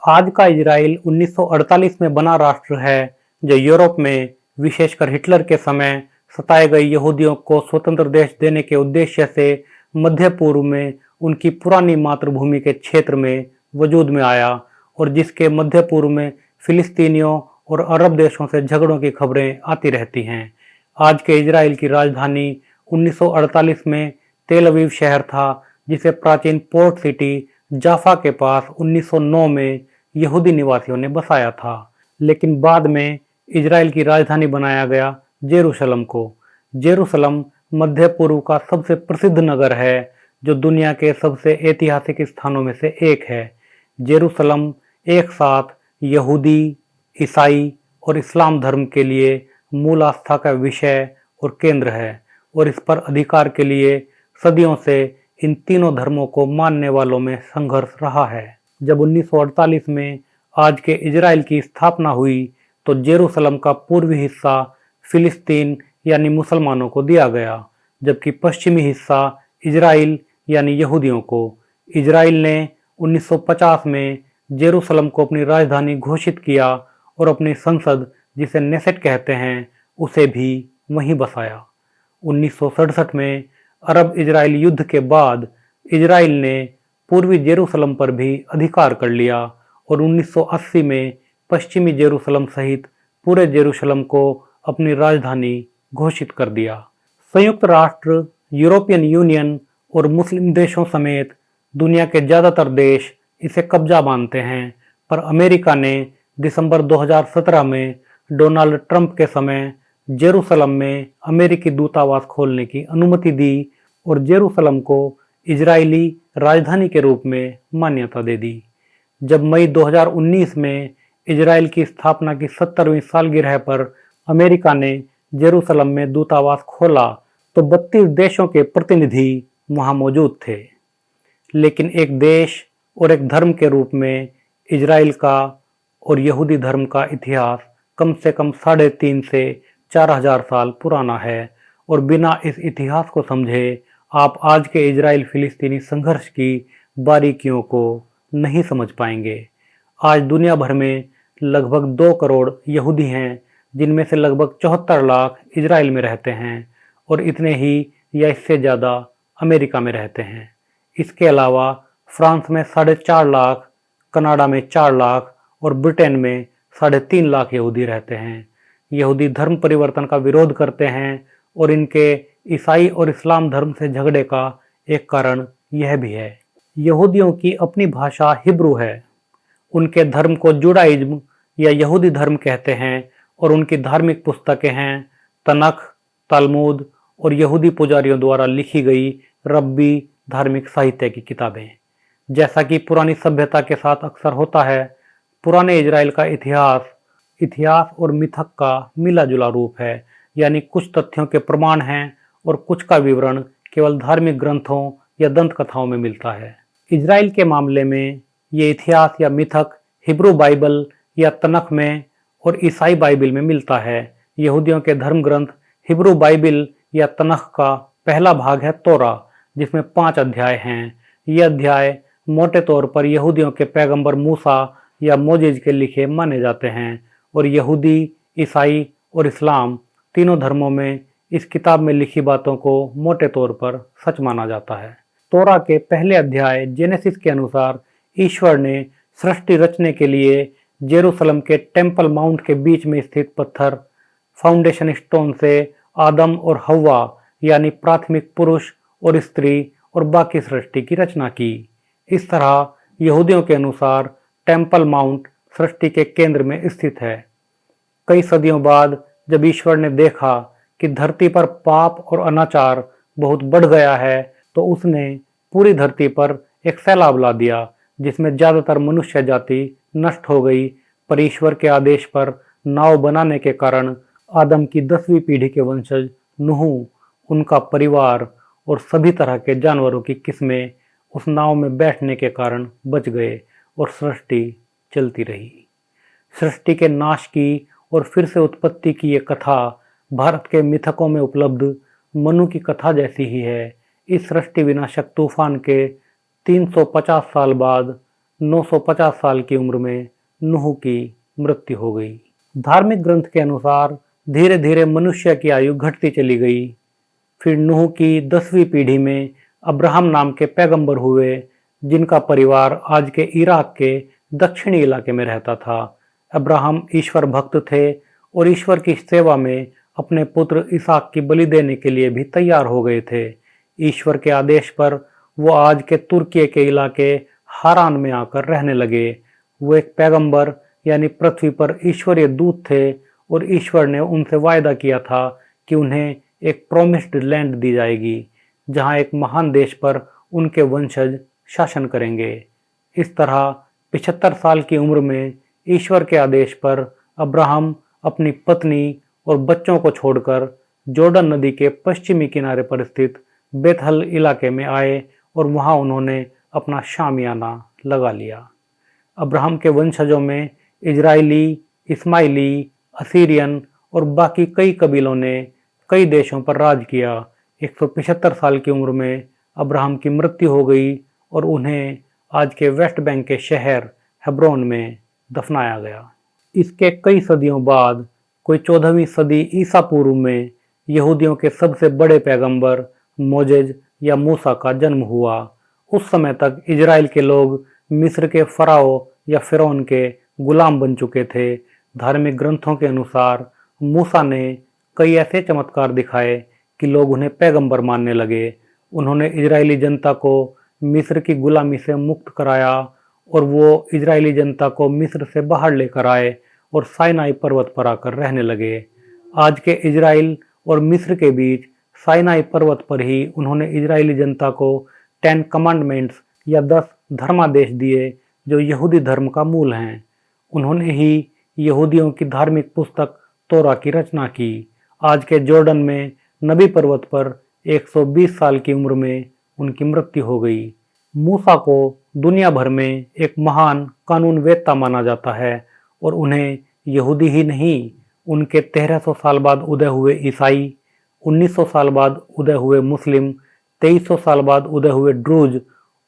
आज का इजराइल 1948 में बना राष्ट्र है जो यूरोप में विशेषकर हिटलर के समय सताए गए यहूदियों को स्वतंत्र देश देने के उद्देश्य से मध्य पूर्व में उनकी पुरानी मातृभूमि के क्षेत्र में वजूद में आया और जिसके मध्य पूर्व में फिलिस्तीनियों और अरब देशों से झगड़ों की खबरें आती रहती हैं। आज के इजराइल की राजधानी 1948 में तेल अवीव शहर था, जिसे प्राचीन पोर्ट सिटी जाफा के पास 1909 में यहूदी निवासियों ने बसाया था। लेकिन बाद में इजराइल की राजधानी बनाया गया जेरूशलम को। जेरूशलम मध्य पूर्व का सबसे प्रसिद्ध नगर है जो दुनिया के सबसे ऐतिहासिक स्थानों में से एक है। जेरूशलम एक साथ यहूदी, ईसाई और इस्लाम धर्म के लिए मूल आस्था का विषय और केंद्र है और इस पर अधिकार के लिए सदियों से इन तीनों धर्मों को मानने वालों में संघर्ष रहा है। जब 1948 में आज के इजराइल की स्थापना हुई तो जेरूशलम का पूर्वी हिस्सा फिलिस्तीन यानी मुसलमानों को दिया गया, जबकि पश्चिमी हिस्सा इजराइल यानी यहूदियों को। इजराइल ने 1950 में जेरूशलम को अपनी राजधानी घोषित किया और अपनी संसद, जिसे नेसेट कहते हैं, उसे भी वहीं बसाया। 1967 में अरब इजराइल युद्ध के बाद इजराइल ने पूर्वी जेरूशलम पर भी अधिकार कर लिया और 1980 में पश्चिमी जेरूशलम सहित पूरे जेरूशलम को अपनी राजधानी घोषित कर दिया। संयुक्त राष्ट्र, यूरोपियन यूनियन और मुस्लिम देशों समेत दुनिया के ज़्यादातर देश इसे कब्जा मानते हैं, पर अमेरिका ने दिसंबर 2017 में डोनाल्ड ट्रंप के समय जेरूशलम में अमेरिकी दूतावास खोलने की अनुमति दी और जेरूशलम को इजरायली राजधानी के रूप में मान्यता दे दी। जब मई 2019 में इजराइल की स्थापना की 70वीं सालगिरह पर अमेरिका ने जेरूशलम में दूतावास खोला तो 32 देशों के प्रतिनिधि वहां मौजूद थे। लेकिन एक देश और एक धर्म के रूप में इजराइल का और यहूदी धर्म का इतिहास कम से कम 3.5 से 4,000 साल पुराना है और बिना इस इतिहास को समझे आप आज के इजराइल फिलिस्तीनी संघर्ष की बारीकियों को नहीं समझ पाएंगे। आज दुनिया भर में लगभग 2 करोड़ यहूदी हैं, जिनमें से लगभग 74 लाख इजराइल में रहते हैं और इतने ही या इससे ज़्यादा अमेरिका में रहते हैं। इसके अलावा फ्रांस में 4.5 लाख, कनाडा में 4 लाख और ब्रिटेन में 3.5 लाख यहूदी रहते हैं। यहूदी धर्म परिवर्तन का विरोध करते हैं और इनके ईसाई और इस्लाम धर्म से झगड़े का एक कारण यह भी है। यहूदियों की अपनी भाषा हिब्रू है। उनके धर्म को जुडाइज्म या यहूदी धर्म कहते हैं और उनकी धार्मिक पुस्तकें हैं तनख, तालमुद और यहूदी पुजारियों द्वारा लिखी गई रब्बी धार्मिक साहित्य की किताबें। जैसा कि पुरानी सभ्यता के साथ अक्सर होता है, पुराने इजराइल का इतिहास और मिथक का मिला जुला रूप है, यानी कुछ तथ्यों के प्रमाण हैं और कुछ का विवरण केवल धार्मिक ग्रंथों या दंत कथाओं में मिलता है। इजराइल के मामले में ये इतिहास या मिथक हिब्रू बाइबल या तनख में और ईसाई बाइबल में मिलता है। यहूदियों के धर्म ग्रंथ हिब्रू बाइबल या तनख का पहला भाग है तोरा, जिसमें 5 अध्याय हैं। ये अध्याय मोटे तौर पर यहूदियों के पैगंबर मूसा या मोजेज के लिखे माने जाते हैं और यहूदी, ईसाई और इस्लाम तीनों धर्मों में इस किताब में लिखी बातों को मोटे तौर पर सच माना जाता है। तोरा के पहले अध्याय जेनेसिस के अनुसार ईश्वर ने सृष्टि रचने के लिए जेरूशलम के टेम्पल माउंट के बीच में स्थित पत्थर फाउंडेशन स्टोन से आदम और हव्वा यानी प्राथमिक पुरुष और स्त्री और बाकी सृष्टि की रचना की। इस तरह यहूदियों के अनुसार टेम्पल माउंट सृष्टि के केंद्र में स्थित है। कई सदियों बाद जब ईश्वर ने देखा कि धरती पर पाप और अनाचार बहुत बढ़ गया है तो उसने पूरी धरती पर एक सैलाब ला दिया, जिसमें ज़्यादातर मनुष्य जाति नष्ट हो गई। पर ईश्वर के आदेश पर नाव बनाने के कारण आदम की 10वीं पीढ़ी के वंशज नूह, उनका परिवार और सभी तरह के जानवरों की किस्में उस नाव में बैठने के कारण बच गए और सृष्टि चलती रही। सृष्टि के नाश की और फिर से उत्पत्ति की ये कथा भारत के मिथकों में उपलब्ध मनु की कथा जैसी ही है। इस सृष्टि विनाशक तूफान के 350 साल बाद 950 साल की उम्र में नूह की मृत्यु हो गई। धार्मिक ग्रंथ के अनुसार धीरे धीरे मनुष्य की आयु घटती चली गई। फिर नूह की 10वीं पीढ़ी में अब्राहम नाम के पैगंबर हुए, जिनका परिवार आज के इराक के दक्षिणी इलाके में रहता था। अब्राहम ईश्वर भक्त थे और ईश्वर की सेवा में अपने पुत्र इसहाक की बलि देने के लिए भी तैयार हो गए थे। ईश्वर के आदेश पर वो आज के तुर्की के इलाके हारान में आकर रहने लगे। वो एक पैगंबर यानी पृथ्वी पर ईश्वरीय दूत थे और ईश्वर ने उनसे वायदा किया था कि उन्हें एक प्रोमिस्ड लैंड दी जाएगी, जहां एक महान देश पर उनके वंशज शासन करेंगे। इस तरह 75 साल की उम्र में ईश्वर के आदेश पर अब्राहम अपनी पत्नी और बच्चों को छोड़कर जॉर्डन नदी के पश्चिमी किनारे पर स्थित बेथल इलाके में आए और वहां उन्होंने अपना शामियाना लगा लिया। अब्राहम के वंशजों में इजराइली, इस्माइली, असीरियन और बाकी कई कबीलों ने कई देशों पर राज किया। 175 साल की उम्र में अब्राहम की मृत्यु हो गई और उन्हें आज के वेस्ट बैंक के शहर हेब्रोन में दफनाया गया। इसके कई सदियों बाद कोई 14वीं सदी ईसा पूर्व में यहूदियों के सबसे बड़े पैगंबर मोजेज या मूसा का जन्म हुआ। उस समय तक इजराइल के लोग मिस्र के फराओ या फिरौन के गुलाम बन चुके थे। धार्मिक ग्रंथों के अनुसार मूसा ने कई ऐसे चमत्कार दिखाए कि लोग उन्हें पैगंबर मानने लगे। उन्होंने इजरायली जनता को मिस्र की गुलामी से मुक्त कराया और वो इजरायली जनता को मिस्र से बाहर लेकर आए और साइनाई पर्वत पर आकर रहने लगे। आज के इजराइल और मिस्र के बीच साइनाई पर्वत पर ही उन्होंने इजरायली जनता को 10 कमांडमेंट्स या 10 धर्मादेश दिए, जो यहूदी धर्म का मूल हैं। उन्होंने ही यहूदियों की धार्मिक पुस्तक तोरा की रचना की। आज के जॉर्डन में नबी पर्वत पर 120 साल की उम्र में उनकी मृत्यु हो गई। मूसा को दुनिया भर में एक महान कानून वेत्ता माना जाता है और उन्हें यहूदी ही नहीं, उनके 1300 साल बाद उदय हुए ईसाई, 1900 साल बाद उदय हुए मुस्लिम, 2300 साल बाद उदय हुए ड्रूज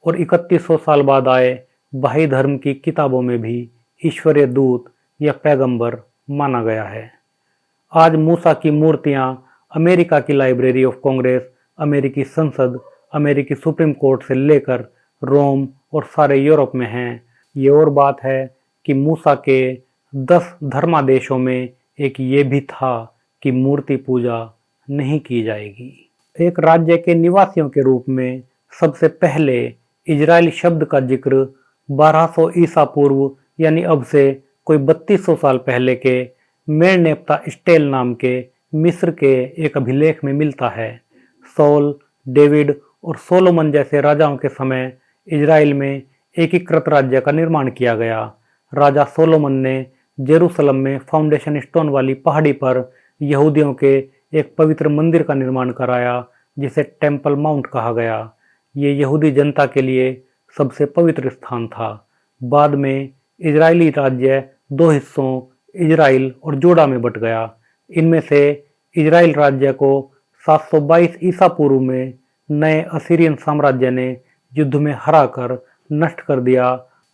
और 3100 साल बाद आए बहाई धर्म की किताबों में भी ईश्वरीय दूत या पैगंबर माना गया है। आज मूसा की मूर्तियां अमेरिका की लाइब्रेरी ऑफ कांग्रेस, अमेरिकी संसद, अमेरिकी सुप्रीम कोर्ट से लेकर रोम और सारे यूरोप में हैं। ये और बात है कि मूसा के 10 धर्मादेशों में एक ये भी था कि मूर्ति पूजा नहीं की जाएगी। एक राज्य के निवासियों के रूप में सबसे पहले इजराइल शब्द का जिक्र 1200 ईसा पूर्व यानी अब से कोई 3200 साल पहले के मेरनेप्ता स्टेल नाम के मिस्र के एक अभिलेख में मिलता है। सौल, डेविड और सोलोमन जैसे राजाओं के समय इजराइल में एकीकृत राज्य का निर्माण किया गया। राजा सोलोमन ने जेरूसलम में फाउंडेशन स्टोन वाली पहाड़ी पर यहूदियों के एक पवित्र मंदिर का निर्माण कराया, जिसे टेम्पल माउंट कहा गया। ये यहूदी जनता के लिए सबसे पवित्र स्थान था। बाद में इजरायली राज्य 2 हिस्सों इजराइल और जूडा में बट गया। इनमें से इजराइल राज्य को 722 ईसा पूर्व में नए असीरियन साम्राज्य ने युद्ध में हराकर नष्ट कर दिया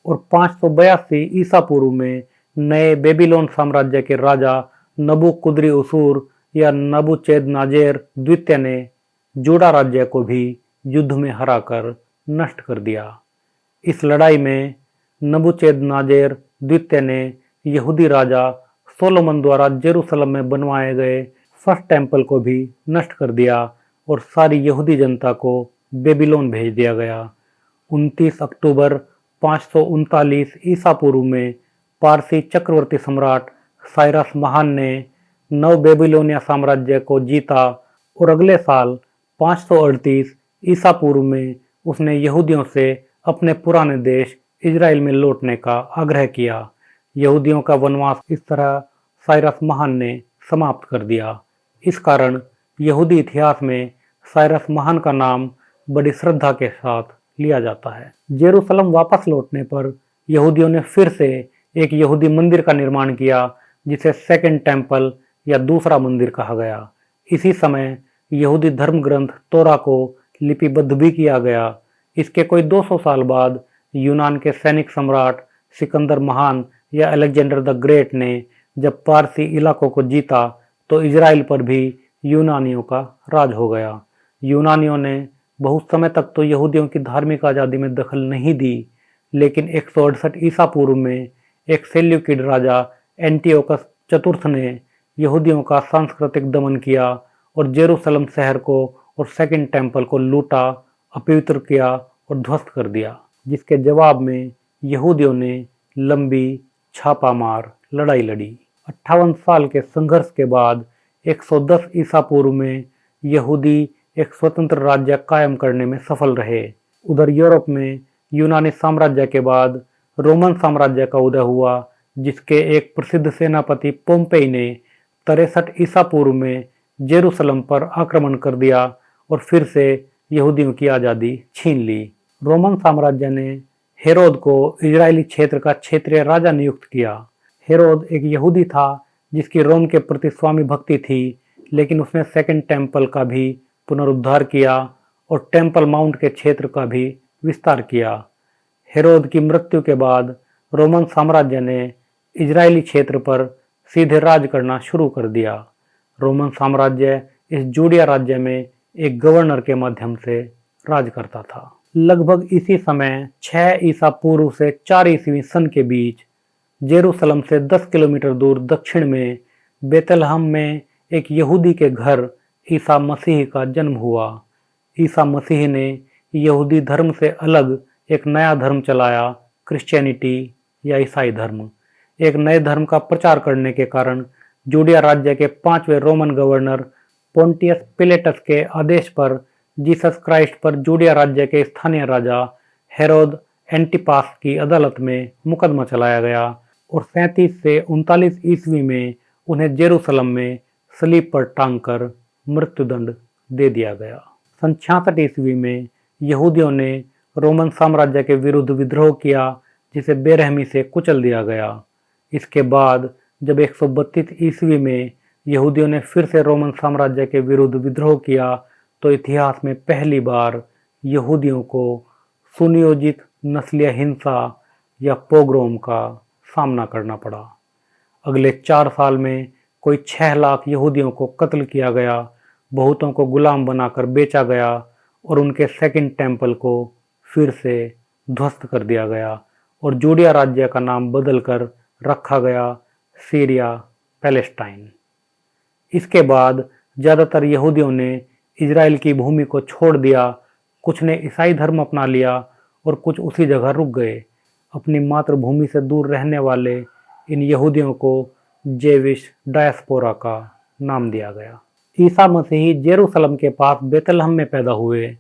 और 582 ईसा पूर्व में नए बेबीलोन साम्राज्य के राजा नबूकदनेस्सर या नबूकदनेस्सर द्वितीय ने जूडा राज्य को भी युद्ध में हराकर नष्ट कर दिया। इस लड़ाई में नबूकदनेस्सर द्वितीय ने यहूदी राजा सोलोमन द्वारा जेरूसलम में बनवाए गए फर्स्ट टेम्पल को भी नष्ट कर दिया और सारी यहूदी जनता को बेबीलोन भेज दिया गया। 29 अक्टूबर 539 ईसा पूर्व में पारसी चक्रवर्ती सम्राट साइरस महान ने नव बेबीलोनिया साम्राज्य को जीता और अगले साल 538 ईसा पूर्व में उसने यहूदियों से अपने पुराने देश इजराइल में लौटने का आग्रह किया। यहूदियों का वनवास इस तरह साइरस महान ने समाप्त कर दिया। इस कारण यहूदी इतिहास में साइरस महान का नाम बड़ी श्रद्धा के साथ लिया जाता है। जेरूसलम वापस लौटने पर यहूदियों ने फिर से एक यहूदी मंदिर का निर्माण किया, जिसे सेकंड टेम्पल या दूसरा मंदिर कहा गया। इसी समय यहूदी धर्म ग्रंथ तोरा को लिपिबद्ध भी किया गया। इसके कोई 200 साल बाद यूनान के सैनिक सम्राट सिकंदर महान या अलेक्जेंडर द ग्रेट ने जब पारसी इलाकों को जीता तो इजराइल पर भी यूनानियों का राज हो गया। यूनानियों ने बहुत समय तक तो यहूदियों की धार्मिक आज़ादी में दखल नहीं दी, लेकिन 168 ईसा पूर्व में एक सेल्यूकिड राजा एंटियोकस चतुर्थ ने यहूदियों का सांस्कृतिक दमन किया और जेरूसलम शहर को और सेकंड टेम्पल को लूटा, अपवित्र किया और ध्वस्त कर दिया, जिसके जवाब में यहूदियों ने लंबी छापामार लड़ाई लड़ी। 58 साल के संघर्ष के बाद 110 ईसा पूर्व में यहूदी एक स्वतंत्र राज्य कायम करने में सफल रहे। उधर यूरोप में यूनानी साम्राज्य के बाद रोमन साम्राज्य का उदय हुआ, जिसके एक प्रसिद्ध सेनापति पोम्पेई ने 63 ईसा पूर्व में जेरूसलम पर आक्रमण कर दिया और फिर से यहूदियों की आज़ादी छीन ली। रोमन साम्राज्य ने हेरोद को इजरायली क्षेत्र का क्षेत्रीय राजा नियुक्त किया। हेरोद एक यहूदी था जिसकी रोम के प्रति स्वामी भक्ति थी, लेकिन उसने सेकंड टेम्पल का भी पुनरुद्धार किया और टेम्पल माउंट के क्षेत्र का भी विस्तार किया। हेरोद की मृत्यु के बाद रोमन साम्राज्य ने इजरायली क्षेत्र पर सीधे राज करना शुरू कर दिया। रोमन साम्राज्य इस जूडिया राज्य में एक गवर्नर के माध्यम से राज करता था। लगभग इसी समय 6 ईसा पूर्व से 4 ईस्वी सन के बीच जेरूसलम से 10 किलोमीटर दूर दक्षिण में बेतलहम में एक यहूदी के घर ईसा मसीह का जन्म हुआ। ईसा मसीह ने यहूदी धर्म से अलग एक नया धर्म चलाया, क्रिश्चियनिटी या ईसाई धर्म। एक नए धर्म का प्रचार करने के कारण जूडिया राज्य के 5वें रोमन गवर्नर पोंटियस पिलेटस के आदेश पर जीसस क्राइस्ट पर जूडिया राज्य के स्थानीय राजा हेरोद एंटिपास की अदालत में मुकदमा चलाया गया और 37 से 39 ईस्वी में उन्हें जेरूसलम में सलीब पर टांगकर मृत्युदंड दे दिया गया। सन 66 ईस्वी में यहूदियों ने रोमन साम्राज्य के विरुद्ध विद्रोह किया, जिसे बेरहमी से कुचल दिया गया। इसके बाद जब 132 ईस्वी में यहूदियों ने फिर से रोमन साम्राज्य के विरुद्ध विद्रोह किया तो इतिहास में पहली बार यहूदियों को सुनियोजित नस्लीय हिंसा या पोग्रोम का सामना करना पड़ा। अगले 4 साल में कोई 6 लाख यहूदियों को कत्ल किया गया, बहुतों को गुलाम बनाकर बेचा गया और उनके सेकंड टेम्पल को फिर से ध्वस्त कर दिया गया और जूडिया राज्य का नाम बदलकर रखा गया सीरिया पैलेस्टाइन। इसके बाद ज़्यादातर यहूदियों ने इजराइल की भूमि को छोड़ दिया, कुछ ने ईसाई धर्म अपना लिया और कुछ उसी जगह रुक गए। अपनी मातृभूमि से दूर रहने वाले इन यहूदियों को जेविश डायस्पोरा का नाम दिया गया। ईसा मसीह जेरूसलम के पास बेतलहम में पैदा हुए,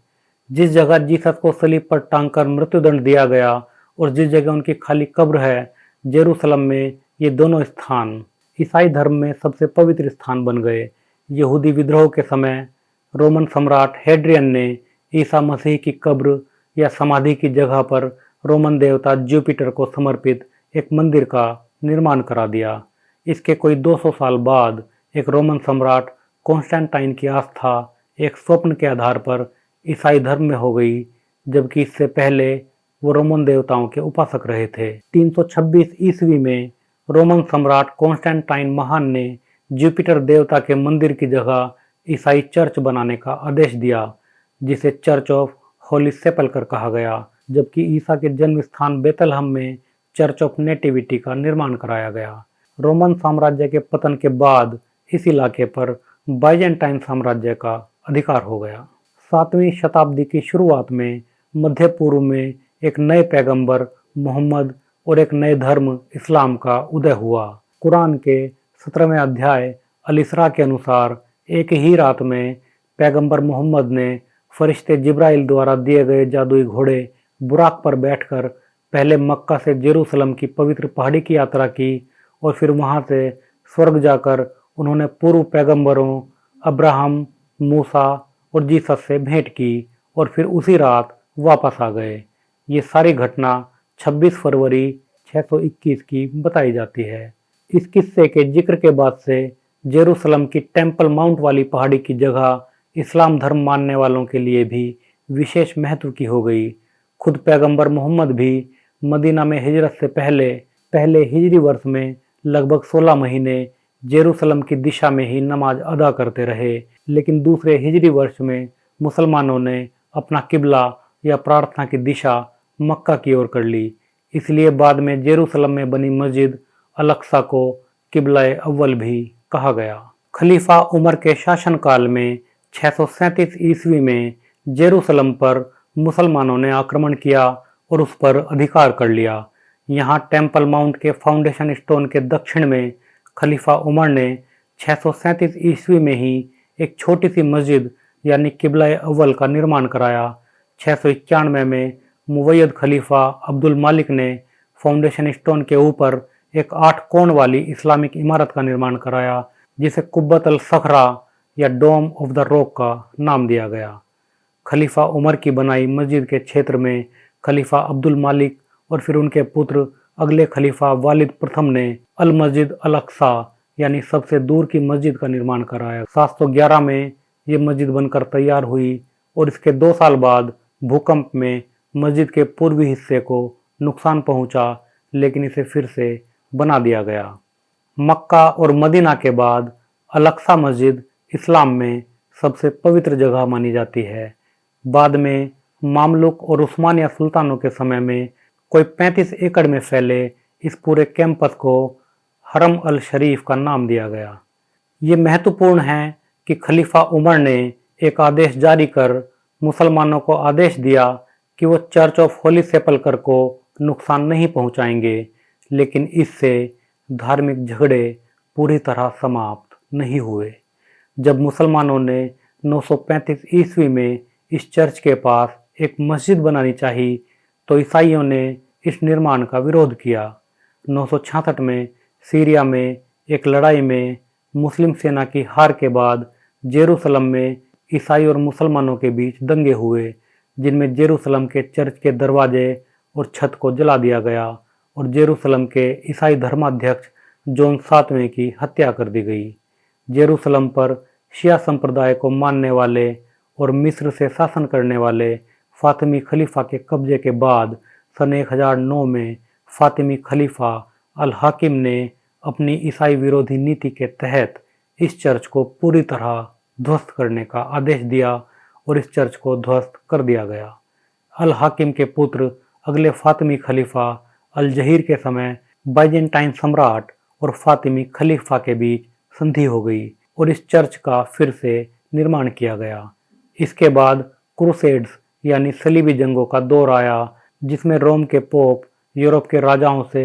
जिस जगह जीसस को सलीब पर टांगकर मृत्युदंड दिया गया और जिस जगह उनकी खाली कब्र है, जेरूसलम में ये दोनों स्थान ईसाई धर्म में सबसे पवित्र स्थान बन गए। यहूदी विद्रोह के समय रोमन सम्राट हेड्रियन ने ईसा मसीह की कब्र या समाधि की जगह पर रोमन देवता जुपिटर को समर्पित एक मंदिर का निर्माण करा दिया। इसके कोई 200 साल बाद एक रोमन सम्राट कॉन्स्टेंटाइन की आस्था एक स्वप्न के आधार पर ईसाई धर्म में हो गई, जबकि इससे पहले वो रोमन देवताओं के उपासक रहे थे। 326 ईस्वी में रोमन सम्राट कॉन्स्टेंटाइन महान ने जुपिटर देवता के मंदिर की जगह ईसाई चर्च बनाने का आदेश दिया, जिसे चर्च ऑफ होली सेपल्कर कहा गया, जबकि ईसा के जन्म स्थान बेतलहम में चर्च ऑफ नेटिविटी का निर्माण कराया गया। रोमन साम्राज्य के पतन के बाद इस इलाके पर बाइजेंटाइन साम्राज्य का अधिकार हो गया। 7वीं शताब्दी की शुरुआत में मध्य पूर्व में एक नए पैगंबर मोहम्मद और एक नए धर्म इस्लाम का उदय हुआ। कुरान के 17वें अध्याय अल-इसरा के अनुसार एक ही रात में पैगंबर मोहम्मद ने फरिश्ते जिब्राइल द्वारा दिए गए जादुई घोड़े बुराक पर बैठकर पहले मक्का से जेरूसलम की पवित्र पहाड़ी की यात्रा की और फिर वहां से स्वर्ग जाकर उन्होंने पूर्व पैगंबरों अब्राहम, मूसा और जीसस से भेंट की और फिर उसी रात वापस आ गए। ये सारी घटना 26 फरवरी 621 की बताई जाती है। इस किस्से के जिक्र के बाद से जेरूसलम की टेम्पल माउंट वाली पहाड़ी की जगह इस्लाम धर्म मानने वालों के लिए भी विशेष महत्व की हो गई। खुद पैगंबर मोहम्मद भी मदीना में हिजरत से पहले हिजरी वर्ष में लगभग 16 महीने जेरूसलम की दिशा में ही नमाज अदा करते रहे, लेकिन दूसरे हिजरी वर्ष में मुसलमानों ने अपना किबला या प्रार्थना की दिशा मक्का की ओर कर ली। इसलिए बाद में जेरूसलम में बनी मस्जिद अल अक्सा को किबला अव्वल भी कहा गया। खलीफा उमर के शासनकाल में 637 ईस्वी में जेरूसलम पर मुसलमानों ने आक्रमण किया और उस पर अधिकार कर लिया। यहाँ टेम्पल माउंट के फाउंडेशन स्टोन के दक्षिण में खलीफा उमर ने 637 ईस्वी में ही एक छोटी सी मस्जिद यानी किबला अव्वल का निर्माण कराया। 691 में मुवैयद खलीफा अब्दुल मालिक ने फाउंडेशन स्टोन के ऊपर एक 8 कोण वाली इस्लामिक इमारत का निर्माण कराया, जिसे कुब्बत अल सखरा या डोम ऑफ द रॉक का नाम दिया गया। खलीफा उमर की बनाई मस्जिद के क्षेत्र में खलीफा अब्दुल मालिक और फिर उनके पुत्र अगले खलीफा वालिद प्रथम ने अल मस्जिद अल अक्सा यानी सबसे दूर की मस्जिद का निर्माण कराया। 711 में ये मस्जिद बनकर तैयार हुई और इसके 2 साल बाद भूकंप में मस्जिद के पूर्वी हिस्से को नुकसान पहुंचा, लेकिन इसे फिर से बना दिया गया। मक्का और मदीना के बाद अल अक्सा मस्जिद इस्लाम में सबसे पवित्र जगह मानी जाती है। बाद में मामलुक और उस्मानिया सुल्तानों के समय में कोई 35 एकड़ में फैले इस पूरे कैंपस को हरम अल शरीफ का नाम दिया गया। ये महत्वपूर्ण है कि खलीफा उमर ने एक आदेश जारी कर मुसलमानों को आदेश दिया कि वो चर्च ऑफ होली सेपल्कर को नुकसान नहीं पहुंचाएंगे, लेकिन इससे धार्मिक झगड़े पूरी तरह समाप्त नहीं हुए। जब मुसलमानों ने 935 ईस्वी में इस चर्च के पास एक मस्जिद बनानी चाहिए तो ईसाइयों ने इस निर्माण का विरोध किया। 966 में सीरिया में एक लड़ाई में मुस्लिम सेना की हार के बाद जेरूसलम में ईसाई और मुसलमानों के बीच दंगे हुए, जिनमें जेरूसलम के चर्च के दरवाजे और छत को जला दिया गया और जेरूसलम के ईसाई धर्माध्यक्ष जॉन 7वें की हत्या कर दी गई। जेरूसलम पर शिया संप्रदाय को मानने वाले और मिस्र से शासन करने वाले फातिमी खलीफा के कब्जे के बाद सन 1009 में फातिमी खलीफा अल हाकिम ने अपनी ईसाई विरोधी नीति के तहत इस चर्च को पूरी तरह ध्वस्त करने का आदेश दिया और इस चर्च को ध्वस्त कर दिया गया। अल हाकिम के पुत्र अगले फातिमी खलीफा अल जहीर के समय बाइजेंटाइन सम्राट और फातिमी खलीफा के बीच संधि हो गई और इस चर्च का फिर से निर्माण किया गया। इसके बाद क्रूसेड्स यानी सलीबी जंगों का दौर आया, जिसमें रोम के पोप यूरोप के राजाओं से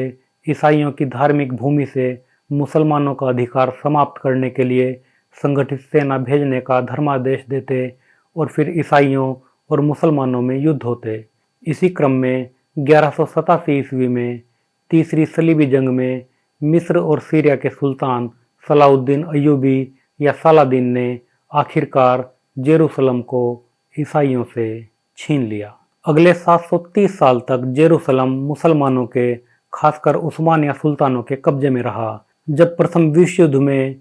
ईसाइयों की धार्मिक भूमि से मुसलमानों का अधिकार समाप्त करने के लिए संगठित सेना भेजने का धर्मादेश देते और फिर ईसाइयों और मुसलमानों में युद्ध होते। इसी क्रम में 1187 ईस्वी में तीसरी सलीबी जंग में मिस्र और सीरिया के सुल्तान सलाउद्दीन अय्यूबी या सालादीन ने आखिरकार जेरूसलम को ईसाइयों से छीन लिया। अगले 730 साल तक जेरूसलम मुसलमानों के खासकर उस्मानिया सुल्तानों के कब्जे में रहा। जब प्रथम विश्व युद्ध में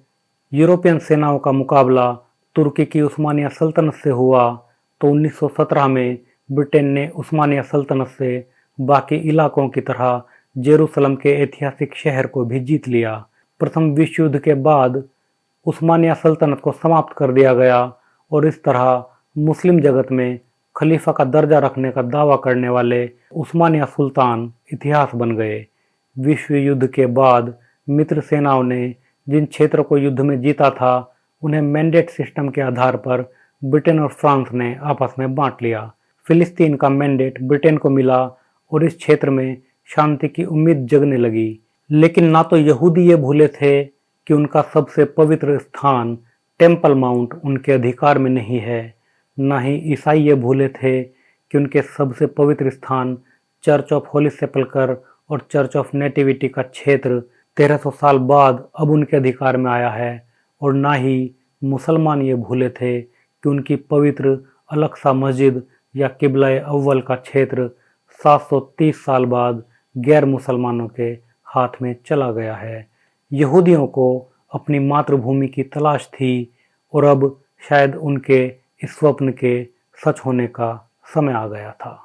यूरोपियन सेनाओं का मुकाबला तुर्की की उस्मानिया सल्तनत से हुआ तो 1917 में ब्रिटेन ने उस्मानिया सल्तनत से बाकी इलाकों की तरह जेरूसलम के ऐतिहासिक शहर को भी जीत लिया। प्रथम विश्व युद्ध के बाद उस्मानिया सल्तनत को समाप्त कर दिया गया और इस तरह मुस्लिम जगत में खलीफा का दर्जा रखने का दावा करने वाले उस्मानिया सुल्तान इतिहास बन गए। विश्व युद्ध के बाद मित्र सेनाओं ने जिन क्षेत्रों को युद्ध में जीता था उन्हें मैंडेट सिस्टम के आधार पर ब्रिटेन और फ्रांस ने आपस में बांट लिया। फिलिस्तीन का मैंडेट ब्रिटेन को मिला और इस क्षेत्र में शांति की उम्मीद जगने लगी। लेकिन ना तो यहूदी ये भूले थे कि उनका सबसे पवित्र स्थान टेम्पल माउंट उनके अधिकार में नहीं है, ना ही ईसाई ये भूले थे कि उनके सबसे पवित्र स्थान चर्च ऑफ होली सेपल्कर और चर्च ऑफ नेटिविटी का क्षेत्र 1300 साल बाद अब उनके अधिकार में आया है, और ना ही मुसलमान ये भूले थे कि उनकी पवित्र अल अक्सा मस्जिद या किबला अव्वल का क्षेत्र 730 साल बाद गैर मुसलमानों के हाथ में चला गया है। यहूदियों को अपनी मातृभूमि की तलाश थी और अब शायद उनके इस स्वप्न के सच होने का समय आ गया था।